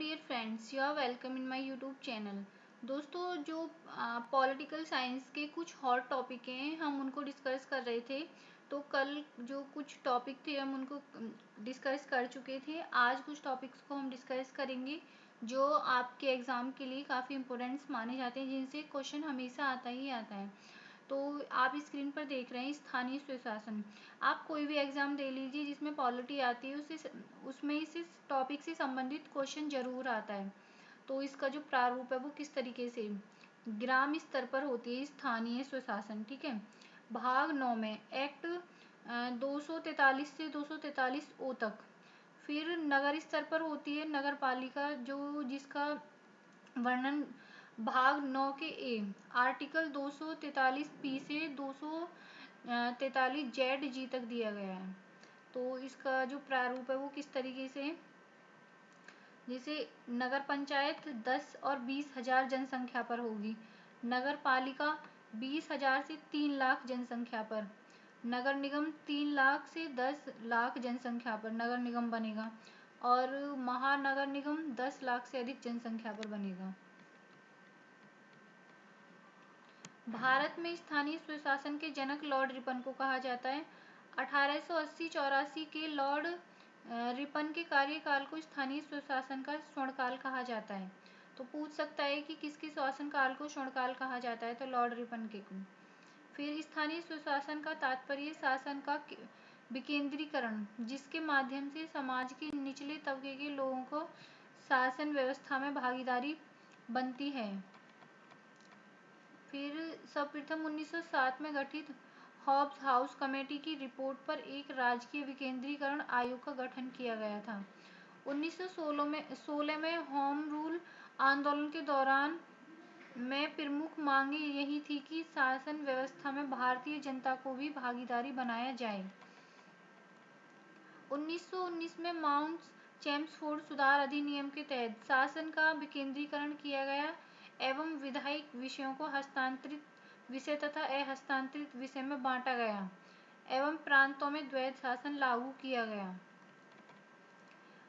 Dear friends, you are welcome in my YouTube channel. दोस्तों, जो political science के कुछ हॉट टॉपिक हैं हम उनको डिस्कस कर रहे थे। तो कल जो कुछ टॉपिक थे हम उनको डिस्कस कर चुके थे। आज कुछ टॉपिक्स को हम डिस्कस करेंगे जो आपके एग्ज़ाम के लिए काफ़ी इंपॉर्टेंट्स माने जाते हैं, जिनसे क्वेश्चन हमेशा आता ही आता है। तो आप स्क्रीन पर देख रहे हैं स्थानीय स्वशासन। आप कोई भी एग्जाम दे लीजिए जिसमें पॉलिटी आती है, उसमें इस टॉपिक से संबंधित क्वेश्चन जरूर आता है। तो इसका जो प्रारूप है वो किस तरीके से ग्राम स्तर पर होती है स्थानीय स्वशासन। ठीक है। भाग 9 में एक्ट 243 से 243 ओ तक। फिर नगर स्तर पर होती है नगर पालिका, जो जिसका वर्णन भाग 9 के ए आर्टिकल 243 पी से 243 जेड जी तक दिया गया है। तो इसका जो प्रारूप है वो किस तरीके से, जैसे नगर पंचायत 10 और 20,000 जनसंख्या पर होगी, नगर पालिका 20,000 से 3 लाख जनसंख्या पर, नगर निगम 3 लाख से 10 लाख जनसंख्या पर नगर निगम बनेगा, और महानगर निगम 10 लाख से अधिक जनसंख्या पर बनेगा। भारत में स्थानीय स्वशासन के जनक लॉर्ड रिपन को कहा जाता है। 1880-84 के लॉर्ड रिपन के कार्यकाल को स्थानीय स्वशासन का स्वर्णकाल कहा जाता है। तो पूछ सकता है कि किसके शासनकाल को स्वर्णकाल कहा जाता है, तो लॉर्ड रिपन के को। फिर स्थानीय स्वशासन का तात्पर्य शासन का विकेंद्रीकरण, जिसके माध्यम से समाज के निचले तबके के लोगों को शासन व्यवस्था में भागीदारी बनती है। फिर सर्वप्रथम 1907 में गठित हॉब्स हाउस कमेटी की रिपोर्ट पर एक राजकीय विकेंद्रीकरण आयोग का गठन किया गया था। 1916 में होम रूल आंदोलन के दौरान में प्रमुख मांगे यही थी कि शासन व्यवस्था में भारतीय जनता को भी भागीदारी बनाया जाए। 1919 में माउंट चेम्सफोर्ड सुधार अधिनियम के तहत शासन का विकेंद्रीकरण किया गया एवं विधायिक विषयों को हस्तांतरित विषय तथा अहस्तांतरित विषय में बांटा गया एवं प्रांतों में द्वैध शासन लागू किया गया।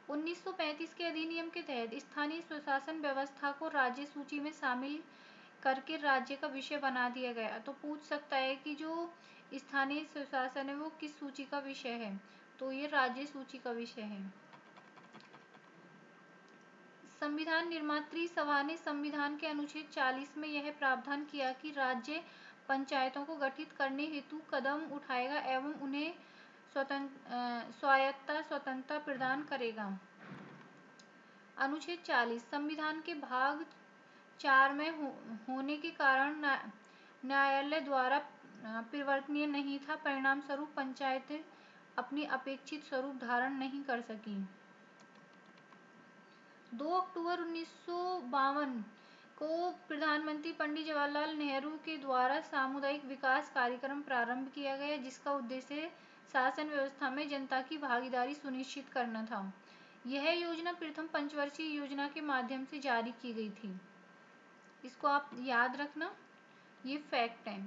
1935 के अधिनियम के तहत स्थानीय स्वशासन व्यवस्था को राज्य सूची में शामिल करके राज्य का विषय बना दिया गया। तो पूछ सकता है कि जो स्थानीय स्वशासन है वो किस सूची का विषय है, तो ये राज्य सूची का विषय है। संविधान निर्मात्री सभा ने संविधान के अनुच्छेद 40 में यह प्रावधान किया कि राज्य पंचायतों को गठित करने हेतु कदम उठाएगा एवं उन्हें स्वायत्तता स्वतंत्रता प्रदान करेगा। अनुच्छेद 40 संविधान के भाग 4 में होने के कारण न्यायालय द्वारा परिवर्तनीय नहीं था। परिणाम स्वरूप पंचायतें अपनी अपेक्षित स्वरूप धारण नहीं कर सकी। 2 अक्टूबर 1952 को प्रधानमंत्री पंडित जवाहरलाल नेहरू के द्वारा सामुदायिक विकास कार्यक्रम प्रारंभ किया गया, जिसका उद्देश्य शासन व्यवस्था में जनता की भागीदारी सुनिश्चित करना था। यह योजना प्रथम पंचवर्षीय योजना के माध्यम से जारी की गई थी। इसको आप याद रखना, ये फैक्ट है।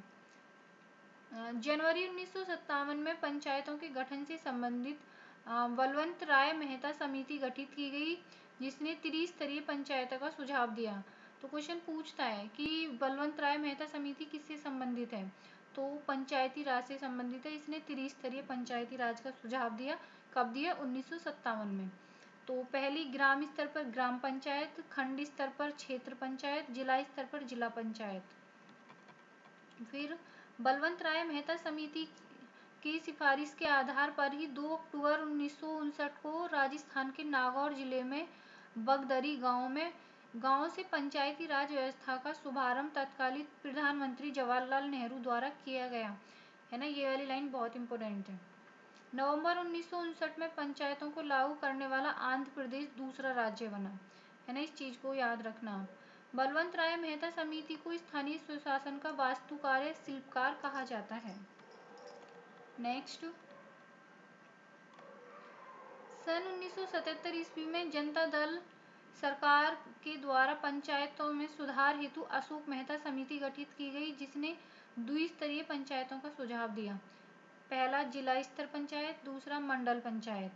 जनवरी 1957 में पंचायतों के गठन से संबंधित बलवंत राय मेहता समिति गठित की गई, जिसने त्रिस्तरीय पंचायतों का सुझाव दिया। तो क्वेश्चन पूछता है कि बलवंत राय मेहता समिति किससे संबंधित है, तो पंचायती राज से संबंधित है। इसने त्रिस्तरीय पंचायती राज का सुझाव दिया। कब दिया? 1957 में। तो पहली ग्राम स्तर पर ग्राम पंचायत, खंड स्तर पर क्षेत्र पंचायत, जिला स्तर पर जिला पंचायत। फिर बलवंत राय मेहता समिति की सिफारिश के आधार पर ही 2 अक्टूबर 1959 को राजस्थान के नागौर जिले में बगदरी गांव से पंचायती राज व्यवस्था का शुभारंभ तत्कालीन प्रधानमंत्री जवाहरलाल नेहरू द्वारा किया गया है ना। ये वाली लाइन बहुत इंपॉर्टेंट है। नवंबर 1959 में पंचायतों को लागू करने वाला आंध्र प्रदेश दूसरा राज्य बना है ना। इस चीज को याद रखना। बलवंत राय मेहता समिति को स्थानीय स्वशासन का वास्तुकार शिल्पकार कहा जाता है। नेक्स्ट, सन 1977 ईस्वी में जनता दल सरकार के द्वारा पंचायतों में सुधार हेतु अशोक मेहता समिति गठित की गई, जिसने द्विस्तरीय पंचायतों का सुझाव दिया। पहला जिला स्तर पंचायत, दूसरा मंडल पंचायत।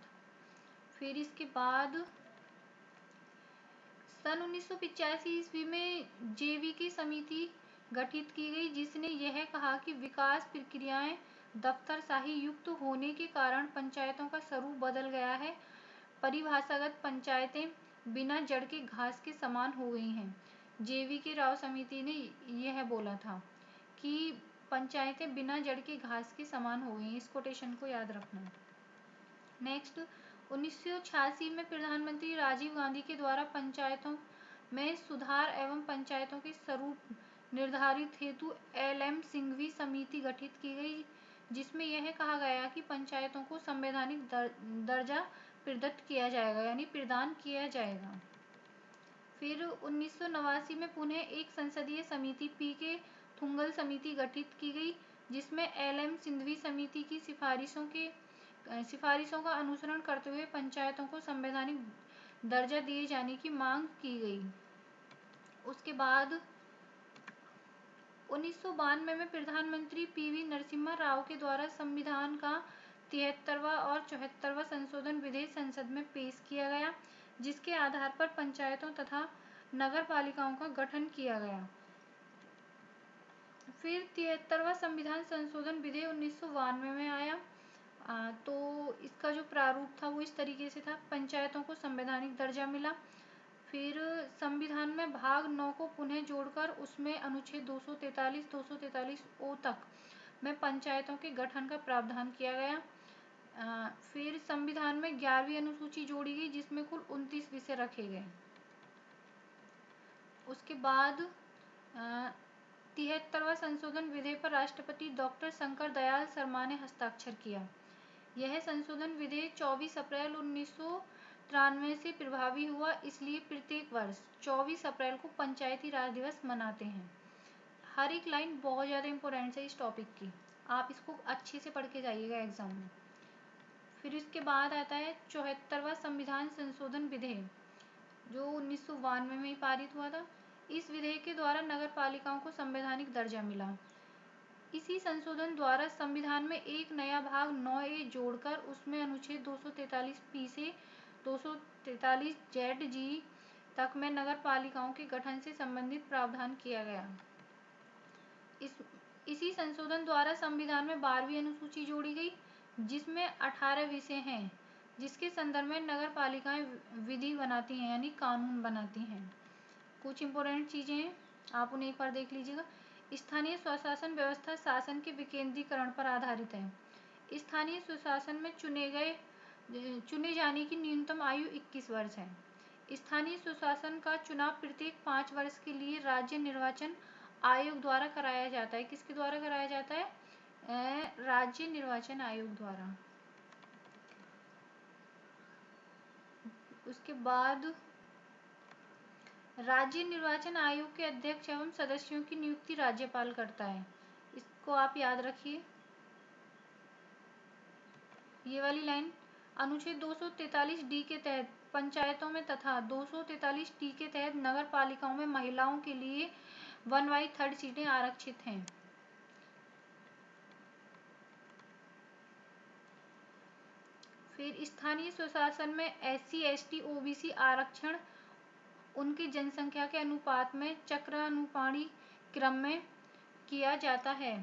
फिर इसके बाद सन 1985 ईस्वी में जेवीके समिति गठित की गई, जिसने यह कहा कि विकास प्रक्रियाएं दफ्तरशाही युक्त होने के कारण पंचायतों का स्वरूप बदल गया है। परिभाषागत पंचायतें बिना जड़ के घास के समान हो गई हैं। जेवीके राव समिति ने यह बोला था कि पंचायतें बिना जड़ के घास के समान हो गई हैं। इस कोटेशन को याद रखना। नेक्स्ट, 1986 में प्रधानमंत्री राजीव गांधी के द्वारा पंचायतों में सुधार एवं पंचायतों के स्वरूप निर्धारित हेतु एल.एम. सिंघवी समिति गठित की गई, जिसमें यह कहा गया कि पंचायतों को संवैधानिक दर्जा प्रदत्त किया जाएगा, यानी प्रदान किया जाएगा। फिर 1989 में पुनः एक संसदीय समिति पी.के. थुंगल समिति गठित की गई, जिसमें एल.एम. सिंघवी समिति की सिफारिशों का अनुसरण करते हुए पंचायतों को संवैधानिक दर्जा दिए जाने की मांग की गई। उसके बाद 1992 में प्रधानमंत्री पी.वी. नरसिम्हा राव के द्वारा संविधान का 73वां और 74वां संशोधन विधेयक संसद में पेश किया गया, जिसके आधार पर पंचायतों तथा नगर पालिकाओं का गठन किया गया। फिर 73वां संविधान संशोधन विधेयक 1992 में आया। तो इसका जो प्रारूप था वो इस तरीके से था। पंचायतों को संवैधानिक दर्जा मिला। फिर संविधान में भाग 9 को पुनः जोड़कर उसमें अनुच्छेद 243 ओ तक में पंचायतों के गठन का प्रावधान किया गया। फिर संविधान में 11वीं अनुसूची जोड़ी गई, जिसमें कुल 29 विषय रखे गए। उसके बाद 73वां संशोधन विधेयक पर राष्ट्रपति डॉक्टर शंकर दयाल शर्मा ने हस्ताक्षर किया। यह संशोधन विधेयक 24 अप्रैल 1993 से प्रभावी हुआ, इसलिए प्रत्येक वर्ष 24 अप्रैल को पंचायती राज दिवस मनाते हैं। हर एक लाइन बहुत ज़्यादा इम्पोर्टेंट है इस टॉपिक की, आप इसको अच्छे से पढ़ के जाइएगा एग्जाम में। फिर इसके बाद आता है 74वां संविधान संशोधन विधेयक, जो 1992 में ही पारित हुआ था। इस विधेयक के द्वारा नगर पालिकाओं को संवैधानिक दर्जा मिला। इसी संशोधन द्वारा संविधान में एक नया भाग 9A जोड़कर उसमें अनुच्छेद 243 से 243 ZG तक में नगर पालिकाओं के गठन से संबंधित प्रावधान किया गया। इसी संशोधन द्वारा संविधान में 12वीं अनुसूची जोड़ी गई, जिसमें 18 विषय हैं, जिसके संदर्भ में नगर पालिकाएं विधि बनाती हैं, यानी कानून बनाती हैं। कुछ इम्पोर्टेंट चीजें हैं, आप उन्हें एक बार देख लीजिएगा। स्थानीय स्वशासन व्यवस्था शासन के विकेंद्रीकरण पर आधारित है। स्थानीय स्वशासन में चुने जाने की न्यूनतम आयु 21 वर्ष है। स्थानीय स्वशासन का चुनाव प्रत्येक 5 वर्ष के लिए राज्य निर्वाचन आयोग द्वारा कराया जाता है। किसके द्वारा कराया जाता है? राज्य निर्वाचन आयोग द्वारा। उसके बाद राज्य निर्वाचन आयोग के अध्यक्ष एवं सदस्यों की नियुक्ति राज्यपाल करता है। इसको आप याद रखिए। ये वाली लाइन अनुच्छेद 243D के तहत पंचायतों में तथा 243D के तहत नगर पालिकाओं में महिलाओं के लिए 1/3 सीटें आरक्षित हैं। फिर स्थानीय स्वशासन में SC, ST, OBC आरक्षण उनकी जनसंख्या के अनुपात में चक्रानुपाणी क्रम में किया जाता है।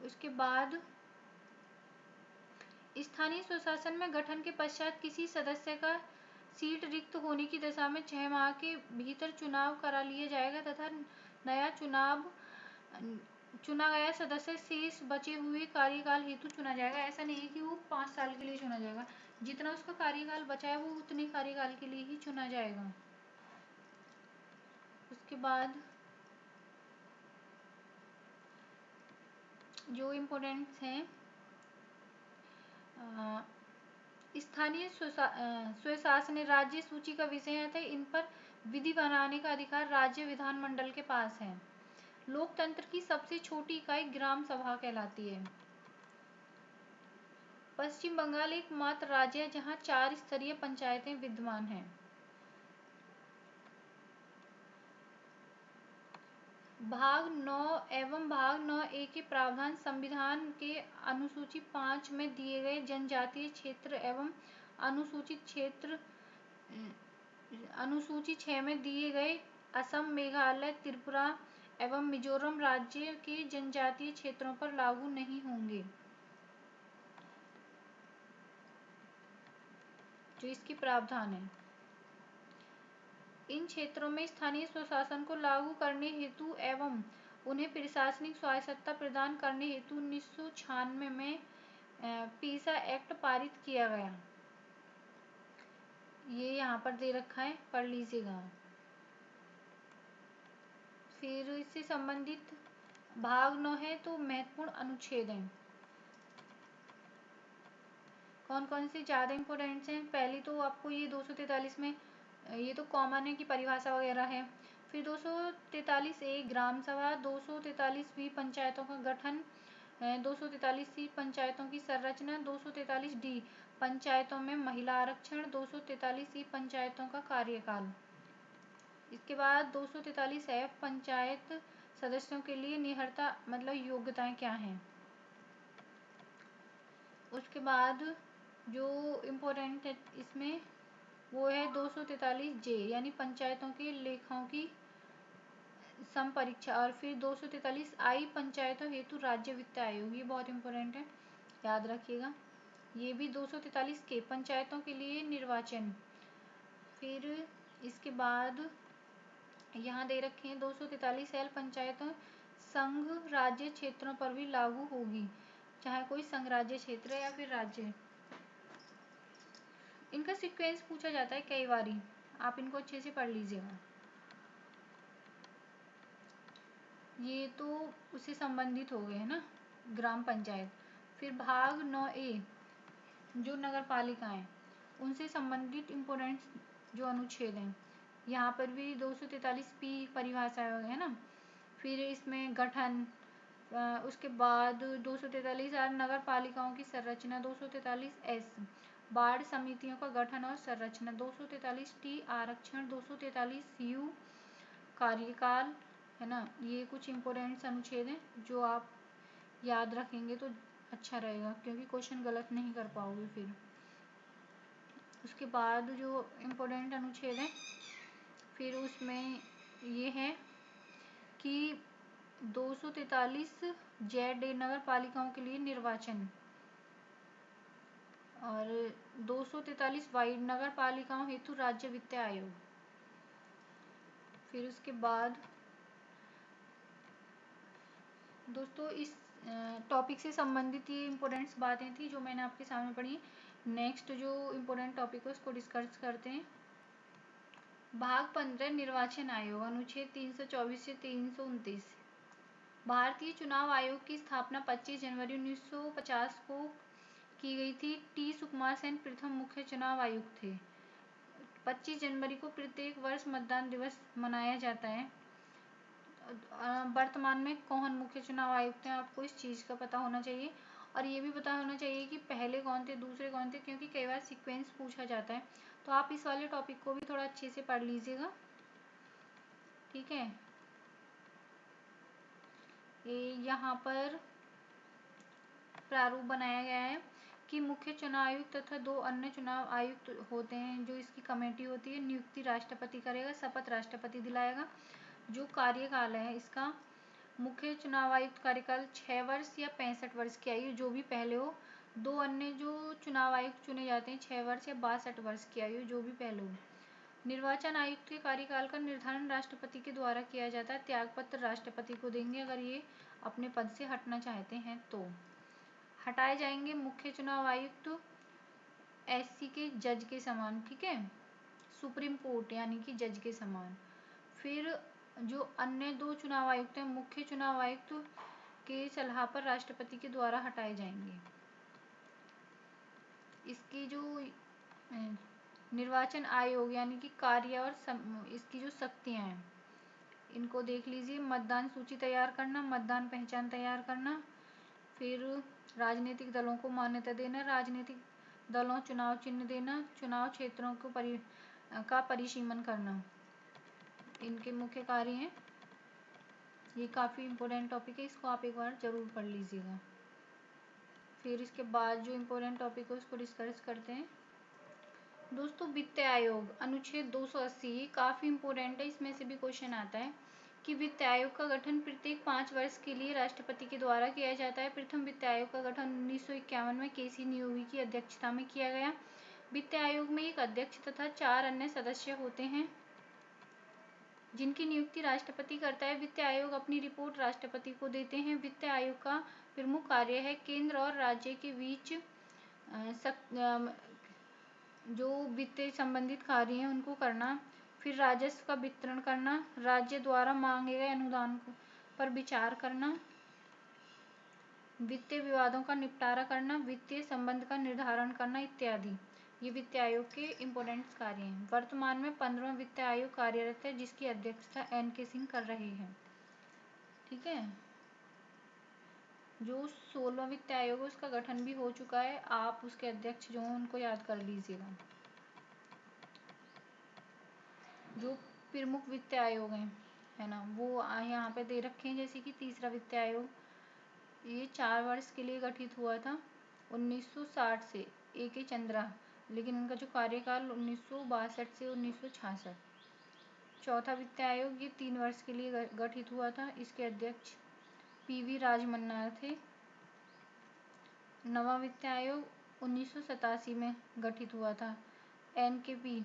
उसके बाद स्थानीय स्वशासन में गठन के पश्चात किसी सदस्य का सीट रिक्त होने की दशा में 6 माह के भीतर चुनाव करा लिया जाएगा तथा नया चुना गया सदस्य शेष बचे हुए कार्यकाल हेतु चुना जाएगा। ऐसा नहीं है कि वो 5 साल के लिए चुना जाएगा, जितना उसका कार्यकाल बचा है वो उतने कार्यकाल के लिए ही चुना जाएगा। उसके बाद जो इम्पोर्टेंट्स हैं, स्थानीय स्वशासन राज्य सूची का विषय है, इन पर विधि बनाने का अधिकार राज्य विधानमंडल के पास है। लोकतंत्र की सबसे छोटी इकाई ग्राम सभा कहलाती है। पश्चिम बंगाल एकमात्र राज्य है जहां 4 स्तरीय पंचायतें विद्यमान हैं। भाग 9 एवं भाग 9A के प्रावधान संविधान के अनुसूची 5 में दिए गए जनजातीय क्षेत्र एवं अनुसूचित क्षेत्र अनुसूची 6 में दिए गए असम, मेघालय, त्रिपुरा एवं मिजोरम राज्य के जनजातीय क्षेत्रों पर लागू नहीं होंगे। जो इसकी प्रावधान है, इन क्षेत्रों में स्थानीय स्वशासन को लागू करने हेतु एवं उन्हें प्रशासनिक स्वायत्तता प्रदान करने हेतु 1996 में पीसा एक्ट पारित किया गया। ये यहाँ पर दे रखा है, पढ़ लीजिएगा। फिर इससे संबंधित भाग 9 है तो महत्वपूर्ण अनुच्छेद हैं। कौन कौन से ज़्यादा इम्पोर्टेंट्स हैं? पहली तो आपको ये 243 में ये तो कॉमन है कि परिभाषा वगैरह है। फिर 243A ग्राम सभा, 243B पंचायतों का गठन, 243C पंचायतों की संरचना, 243D पंचायतों में महिला आरक्षण, 243E पंचायतों का कार्यकाल। इसके बाद 243F पंचायत सदस्यों के लिए निहरता मतलब योग्यताएं क्या हैं। उसके बाद जो इम्पोर्टेंट है इसमें वो है 243J यानी पंचायतों के लेखाओं की संपरीक्षा। और फिर 243I पंचायतों हेतु राज्य वित्त आयोग, ये बहुत इम्पोर्टेंट है, याद रखिएगा। ये भी 243K पंचायतों के लिए निर्वाचन। फिर इसके बाद यहाँ दे रखे हैं 243L पंचायतों संघ राज्य क्षेत्रों पर भी लागू होगी, चाहे कोई संघ राज्य क्षेत्र है या फिर राज्य। इनका सीक्वेंस पूछा जाता है कई बारी, आप इनको अच्छे से पढ़ लीजिएगा। ये तो उससे संबंधित हो गए है ना, ग्राम पंचायत। फिर भाग 9A जो नगर पालिकाएं, उनसे संबंधित इम्पोर्टेंट जो अनुच्छेद हैं, यहाँ पर भी 243P परिभाषा है ना। फिर इसमें गठन, उसके बाद 243R नगर पालिकाओं की संरचना, 243S वार्ड समितियों का गठन और संरचना, 243T आरक्षण, 243U कार्यकाल है ना। ये कुछ इम्पोर्टेंट अनुच्छेद हैं जो आप याद रखेंगे तो अच्छा रहेगा, क्योंकि क्वेश्चन गलत नहीं कर पाओगे फिर। उसके बाद जो इम्पोर्टेंट अनुच्छेद हैं फिर उसमें ये है कि 243Z नगर पालिकाओं के लिए निर्वाचन और 243Y नगर पालिकाओं हेतु राज्य वित्त आयोग। फिर उसके बाद दोस्तों इस टॉपिक से संबंधित ये इम्पोर्टेंट बातें थी जो मैंने आपके सामने पढ़ी। नेक्स्ट जो इम्पोर्टेंट टॉपिक है उसको डिस्कस करते हैं। भाग 15 निर्वाचन आयोग, अनुच्छेद 324 से 329। भारतीय चुनाव आयोग की स्थापना 25 जनवरी 1950 को की गई थी। टी सुकुमार सेन प्रथम मुख्य चुनाव आयुक्त थे। 25 जनवरी को प्रत्येक वर्ष मतदान दिवस मनाया जाता है। वर्तमान में कौन मुख्य चुनाव आयुक्त हैं, आपको इस चीज़ का पता होना चाहिए। और ये भी पता होना चाहिए कि पहले कौन थे, दूसरे कौन थे, क्योंकि कई बार सीक्वेंस पूछा जाता है। तो आप इस वाले टॉपिक को भी थोड़ा अच्छे से पढ़ लीजिएगा, ठीक है। यहाँ पर प्रारूप बनाया गया है कि मुख्य चुनाव आयुक्त तथा 2 अन्य चुनाव आयुक्त होते हैं। जो इसकी कमेटी होती है, नियुक्ति राष्ट्रपति करेगा, शपथ राष्ट्रपति दिलाएगा। जो कार्यकाल है इसका, मुख्य चुनाव आयुक्त कार्यकाल 6 वर्ष या 65 वर्ष की आयु, जो भी पहले हो। 2 अन्य जो चुनाव आयुक्त चुने जाते हैं 6 वर्ष या 62 वर्ष की आयु, जो भी पहले हो। निर्वाचन आयुक्त के कार्यकाल का निर्धारण राष्ट्रपति के द्वारा किया जाता है। त्यागपत्र राष्ट्रपति को देंगे अगर ये अपने पद से हटना चाहते हैं तो। हटाए जाएंगे मुख्य चुनाव आयुक्त एससी के जज के समान, ठीक है, सुप्रीम कोर्ट यानी कि जज के समान। फिर जो अन्य 2 चुनाव आयुक्त हैं, मुख्य चुनाव आयुक्त के सलाह पर राष्ट्रपति के द्वारा हटाए जाएंगे। इसकी जो निर्वाचन आयोग यानी कि कार्य और इसकी जो शक्तियाँ हैं इनको देख लीजिए। मतदान सूची तैयार करना, मतदान पहचान तैयार करना, फिर राजनीतिक दलों को मान्यता देना, राजनीतिक दलों चुनाव चिन्ह देना, चुनाव क्षेत्रों को का परिसीमन करना, इनके मुख्य कार्य हैं। ये काफ़ी इम्पोर्टेंट टॉपिक है, इसको आप एक बार ज़रूर पढ़ लीजिएगा। फिर इसके बाद जो इम्पोर्टेंट टॉपिक है उसको डिस्कस करते हैं। दोस्तों वित्त आयोग अनुच्छेद 280 काफी इंपॉर्टेंट है, इसमें से भी क्वेश्चन आता है कि वित्त आयोग का गठन प्रत्येक 5 वर्ष के लिए राष्ट्रपति के द्वारा किया जाता है। प्रथम वित्त आयोग का गठन 1951 में केसी नियोगी की अध्यक्षता में किया गया। वित्त आयोग में एक अध्यक्ष तथा 4 अन्य सदस्य होते हैं जिनकी नियुक्ति राष्ट्रपति करता है। वित्त आयोग अपनी रिपोर्ट राष्ट्रपति को देते हैं। वित्त आयोग का प्रमुख कार्य है केंद्र और राज्य के बीच जो वित्त संबंधित कार्य हैं उनको करना, फिर राजस्व का वितरण करना, राज्य द्वारा मांगे गए अनुदान पर विचार करना, वित्तीय विवादों का निपटारा करना, वित्तीय संबंध का निर्धारण करना इत्यादि। ये वित्त आयोग के इम्पोर्टेंट कार्य हैं। वर्तमान में 15वां वित्त आयोग कार्यरत है जिसकी अध्यक्षता एन.के. सिंह कर रहे हैं। ठीक है, जो 16वां वित्त आयोग है उसका गठन भी हो चुका है। आप उसके अध्यक्ष जो हैं उनको याद कर लीजिएगा। जो प्रमुख वित्त आयोग हैं है ना, वो यहाँ पे दे रखे हैं। जैसे कि तीसरा वित्त आयोग, ये 4 वर्ष के लिए गठित हुआ था 1960 से, ए.के. चंद्रा, लेकिन उनका जो कार्यकाल 1962 से 1966। चौथा वित्त आयोग ये 3 वर्ष के लिए गठित हुआ था, इसके अध्यक्ष पी.वी. राजमन्नार थे। नवा वित्त आयोग 1987 में गठित हुआ था, एन.के.पी.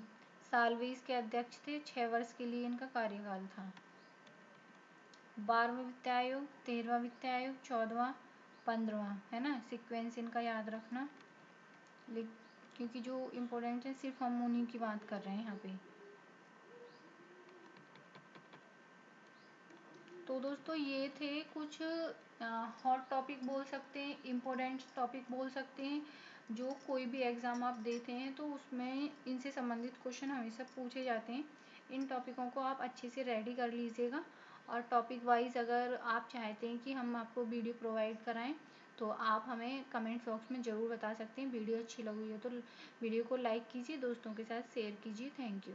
साल्वे इसके अध्यक्ष थे। 6 वर्ष के लिए इनका कार्यकाल था। 12वां वित्त आयोग, 13वां वित्त आयोग, 14वां, 15वां, है ना, सीक्वेंस इनका याद रखना, क्योंकि जो इम्पोर्टेंट है सिर्फ हम उन्हीं की बात कर रहे हैं यहाँ पे। तो दोस्तों ये थे कुछ हॉट टॉपिक बोल सकते हैं, इम्पोर्टेंट टॉपिक बोल सकते हैं, जो कोई भी एग्ज़ाम आप देते हैं तो उसमें इनसे संबंधित क्वेश्चन हमेशा पूछे जाते हैं। इन टॉपिकों को आप अच्छे से रेडी कर लीजिएगा। और टॉपिक वाइज अगर आप चाहते हैं कि हम आपको वीडियो प्रोवाइड कराएं तो आप हमें कमेंट बॉक्स में ज़रूर बता सकते हैं। वीडियो अच्छी लगी हो तो वीडियो को लाइक कीजिए, दोस्तों के साथ शेयर कीजिए। Thank you.